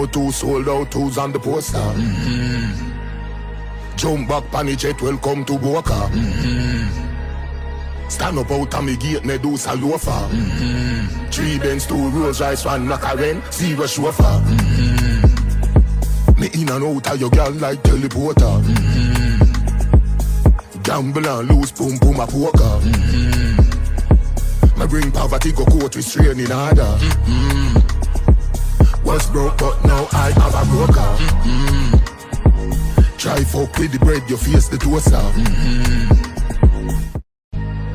No two sold out, two's on the poster. Jump back, panic jet, welcome to Boca. Stand up out of me gate, me do a loafer. 3 Benz, 2 Rolls Royce, 1 Macarena, 0 chauffeur. Me in and out of your girl like teleporter. Gamble and lose, boom boom a poker. Me bring poverty, go court with strain in order. Was broke but now I have a broker. Try fuck with the bread, you face the toaster.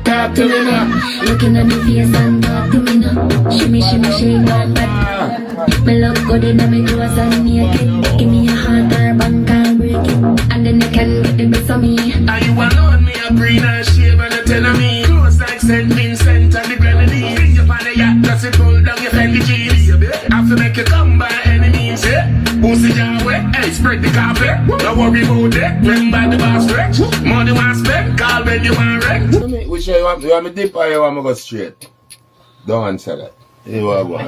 Talk to me now, looking at me face and talk to me now. Shimmy, shimmy, shake that back. Me look good in my clothes and naked. Give me a heart or bank and break it. And then you can get the best of me. Are you alone? Me a green and shave and a tell of me. Close like St. Vincent and the Grenadine. Bring you on the yacht, just it pull down your Fendi jeans. Have to make you come by any means, yeah. Pussy your way, hey, spread the carpet. Don't worry about that, remember the boss stretch. Money want spend, call when you want wreck. Which you want me dip or you want me go straight? Don't answer that. You want one.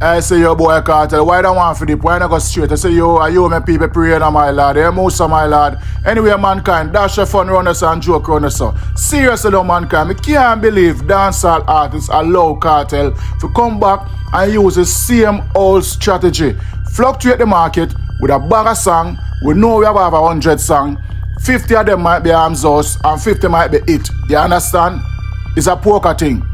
I say yo boy Kartel, why don't want for dip? Why not go straight? I say yo, are you my people praying on my lad? Hey, most of my lad. Anyway, mankind, dash your fun round us and joke round us. Seriously though, mankind, I can't believe dancehall artists allow Kartel to come back and use the same old strategy. Fluctuate the market with a bag of song. We know we have 100 songs. 50 of them might be arms house and 50 might be it. You understand? It's a poker thing.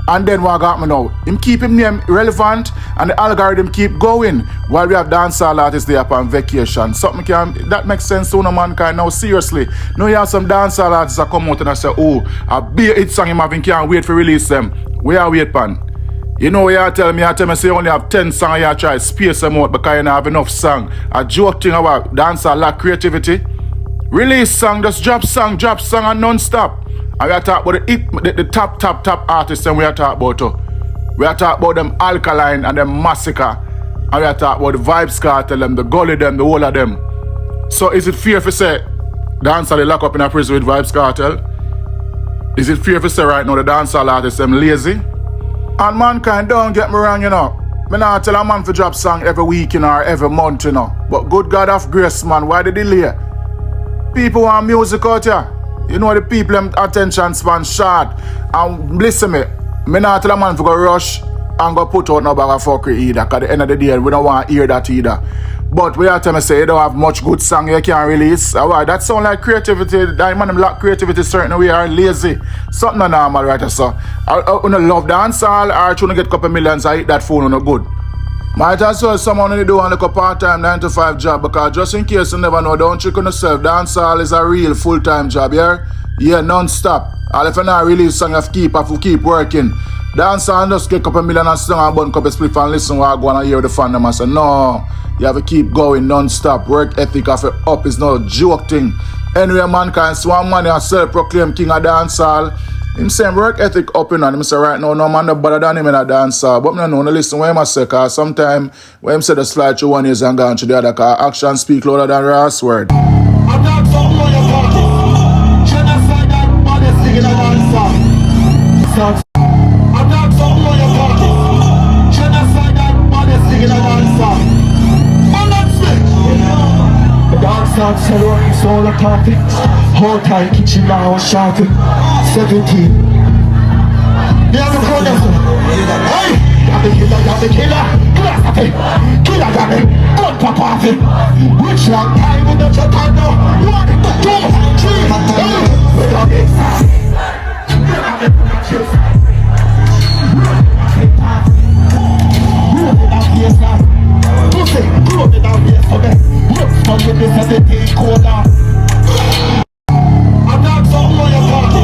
And then what got me now? Him keep him name relevant and the algorithm keep going while we have dancehall artists there upon vacation. Something that makes sense to no mankind now, seriously. Now you have some dancehall artists that come out and I say, oh, a big hit song him having can't wait for release them. We are wait pan. You know you tell me say you only have 10 songs you try to space them out because you don't have enough song. A joke thing about dancehall lack creativity. Release song, just drop song and non-stop. And we are talking about the top artists and we are talking about we are talking about them Alkaline and them Masicka. And we are talking about the Vybz Kartel, them, the Gully them, the whole of them. So is it fair to say dancehall they lock up in a prison with Vybz Kartel? Is it fair to say right now the dancehall artists them lazy? And mankind, don't get me wrong, you know. Me not tell a man to drop song every week, you know, or every month, you know. But good God of grace, man, why the delay? People want music out here. You know the people them attention span short. And listen me not tell a man to go rush and go put out no bag of fuckery either. Cause at the end of the day, we don't want to hear that either. But we have to say you don't have much good song you can't release. Why? That sound like creativity. That man them lack creativity certain way are lazy. Something not normal right so. I don't love dancehall or trying to get a couple millions I hit that phone on no good. Might as well someone only do a part-time 9-to-5 job because just in case you never know, don't trick on yourself. Dancehall is a real full-time job, yeah? Yeah, non-stop. And if you not release song, you have to keep working. Dancehall just get a couple million and song and bun a couple split and listen while I go and hear the fan them and say, no, you have to keep going non-stop. Work ethic of it up is no joke thing. Anyway, mankind, so one man is self-proclaimed king of dancehall. Him saying work ethic up in and him say right now no man no better than him in a dancer. But me no listen what him a say cause sometimes when him say the slide through one ears and gone to the other cause action speak louder than last word. I'm not talking about your party. Genocide and modesty in a dancer. I'm not talking about your party. Genocide and modesty in a dancer. I'm not sick. The dancer sell it's all a party. Whole time kitchen now shouting. 17. They have a corner. Hey! Got the killer. Class of it. Killer got it. Gun pop off it. Which long time with the Japan now? 1, 2, 3, we got it. Pussy, good it out here for me. Looks from with this as a day corner. I'm not talking about your party.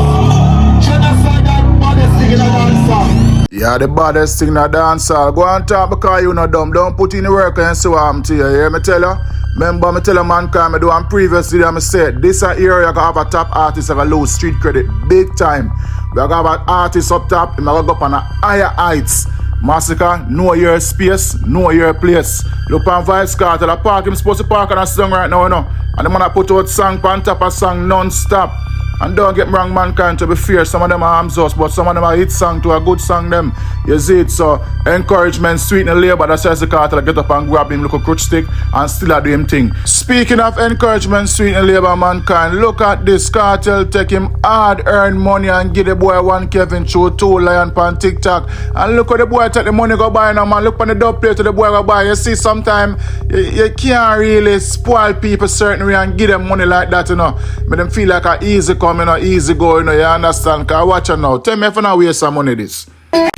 Yeah, the baddest thing in a dancehall. Go and talk because you not dumb. Don't put in the work and see what happen to you. You hear me tell you? Remember me tell you mankind me do and previously I said this area you gonna have a top artist have a low street credit big time. We are gonna have an artist up top, and we're gonna go up on a higher heights. Masicka, know your space, know your place. Look on Vybz Kartel, a park him supposed to park on a song right now, you know. And the man I put out song on top of song non-stop. And don't get me wrong, mankind, to be fair, some of them are arms us, but some of them are hit song to a good song them. You see it, so encouragement, sweeten the labor, that's why the Kartel get up and grab him little crutch stick and still do him thing. Speaking of encouragement, sweeten the labor, mankind, look at this. Kartel take him hard-earned money and give the boy one Kevin through 2 lion pan TikTok. And look at the boy take the money go buy now, man. Look on the dub plate to the boy go buy. You see, sometimes you can't really spoil people certain way and give them money like that, you know. Make them feel like a easy come, you know, easy go, you know, you understand? Because watch it now. Tell me if you not waste some money this.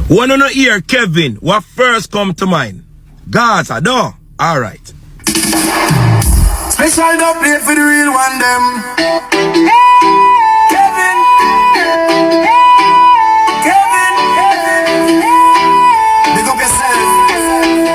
Wanna know here, Kevin, what first come to mind? Gaza, no? Alright. Special dub plate for the real one, them. Kevin. Big up yourself.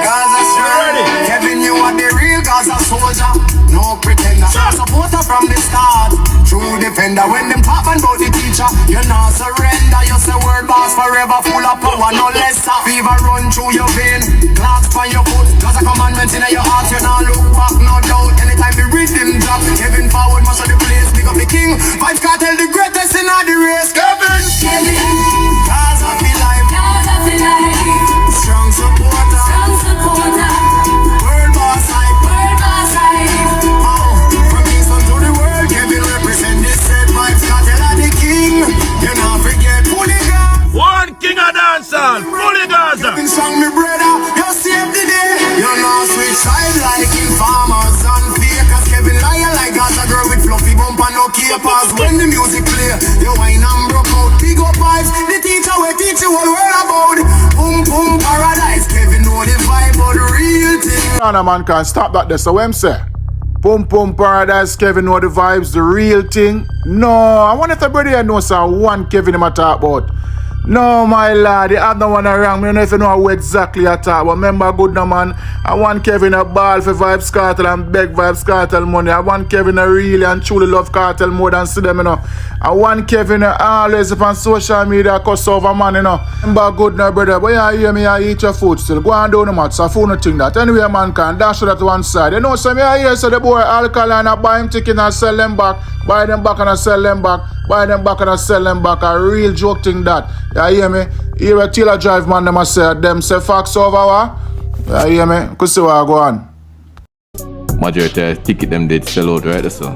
Gaza straight. Kevin, you are the real Gaza soldier. No pretender. Supporter from the start. True defender. When them talk about the teacher, you not surrender. You say word boss forever, full of power, no less. Fever run through your vein. Clocks on your foot. Cause a commandment in your heart. You not look back, no doubt. Anytime you read them drop. Kevin forward, must of the place. Big up the king. Vybz Kartel, the greatest in all the race. Kevin. Gaza feel life. Strong supporter. World boss hype. From Kingston to the world, Kevin represent this set. Vybz Kartel are the king. You not forget Hooligan. One king of dancehall, fully Gaza. Kevin song me brother, you save the day. You know switch side like informers and fakers. Kevin liar like Gaza girl with fluffy bump and no capers. When the music play, you whine and broke out. Big up vibes, the teacher will teach you all world about. Boom boom paradise. Kevin know the vibe of the real thing. No, man can stop that there. So what I'm say? Pum Pum Paradise, Kevin know the vibes, the real thing. No, I wonder if the brother knows one Kevin him a talk about. No, my lad, you have no one around. I don't know if you know who exactly I talk. But remember, good no man, I want Kevin a ball for Vybz Kartel and beg Vybz Kartel money. I want Kevin a really and truly love Kartel more than see them, you know. I want Kevin always up on social media cuss over man, you know. Remember, good no brother, but you hear me, I eat your food still. Go and do no match, so fool no think that. Anyway, man can dash that to one side. You know, so me I hear so the boy Alkaline I buy him ticket and sell them back. Buy them back and I sell them back. Buy them back and I sell them back. A real joke thing that. You hear me? Here a Taylor Drive man them a say them say facts over what? You hear me? Could see what I go on. Majority of ticket them did sell out right so.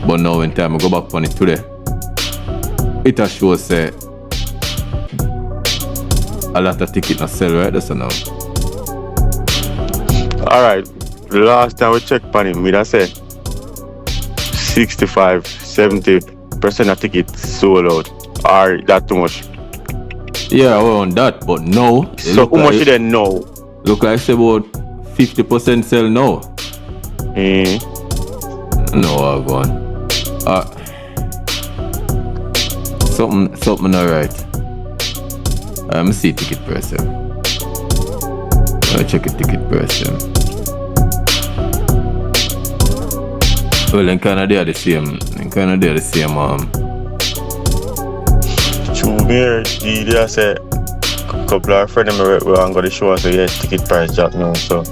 But now when time I go back on it today, it a show say a lot of ticket not sell right so now. Alright, the last time we checked on him, we da say 65-70% of tickets sold out. Or that too much? Yeah, around that, but no. So how much you then know? Look like say about 50% sell now. No, I go on. Something alright. Let me see ticket person. I'll check a ticket person. Well, in Canada they're the same. Here, they say a couple of friends we going to the show, so yeah, ticket price drop now, so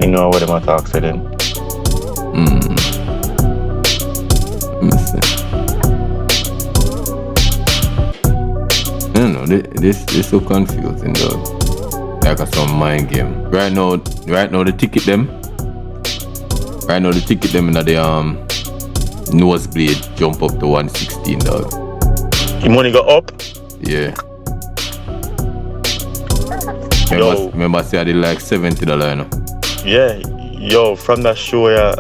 you know what them attack say then. I don't know, this so confusing though. Like a some mind game. Right now the ticket them in the nosebleed jump up to 116 dog. The money go up? Yeah. Yo. Remember say I did like $70, you know? Yeah, yo, from that show, yeah,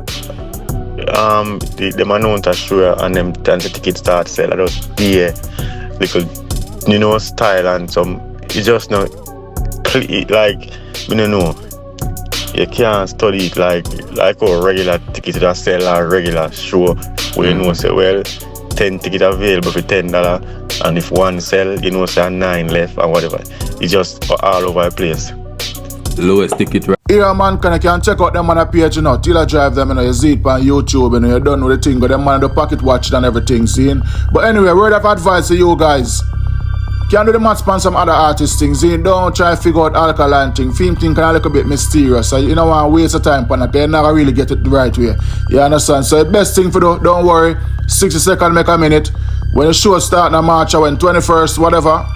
them announced that show, yeah, and the ticket start sell. I just little, you know, style and some. It's just not like, you know, you can't study it like a regular ticket that sell a regular show where you know say well 10 tickets available for $10, and if one sell, you know, say 9 left and whatever. It's just all over the place. Lowest ticket right. Here man can check out them on a page, you know. Taylor Drive them, you know, you see it on YouTube, you know, you don't know the thing, but them man the pocket watch and everything, seeing. But anyway, word of advice to you guys. Can do the match on some other artist things. You don't try to figure out Alkaline thing. Film thing can a little bit mysterious. So you don't want to waste of time on it. You never really get it the right way. You understand? So the best thing for do, don't worry. 60 seconds make a minute. When the show start in March or when 21st, whatever,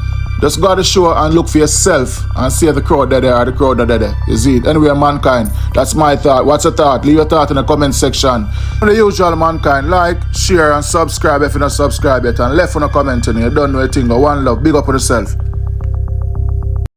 just go to the show and look for yourself and see if the crowd there or the crowd there. You see it? Anyway, mankind, that's my thought. What's your thought? Leave your thought in the comment section. The usual, mankind, like, share and subscribe if you're not subscribed yet, and left on a comment and you don't know a thing. One love, big up on yourself.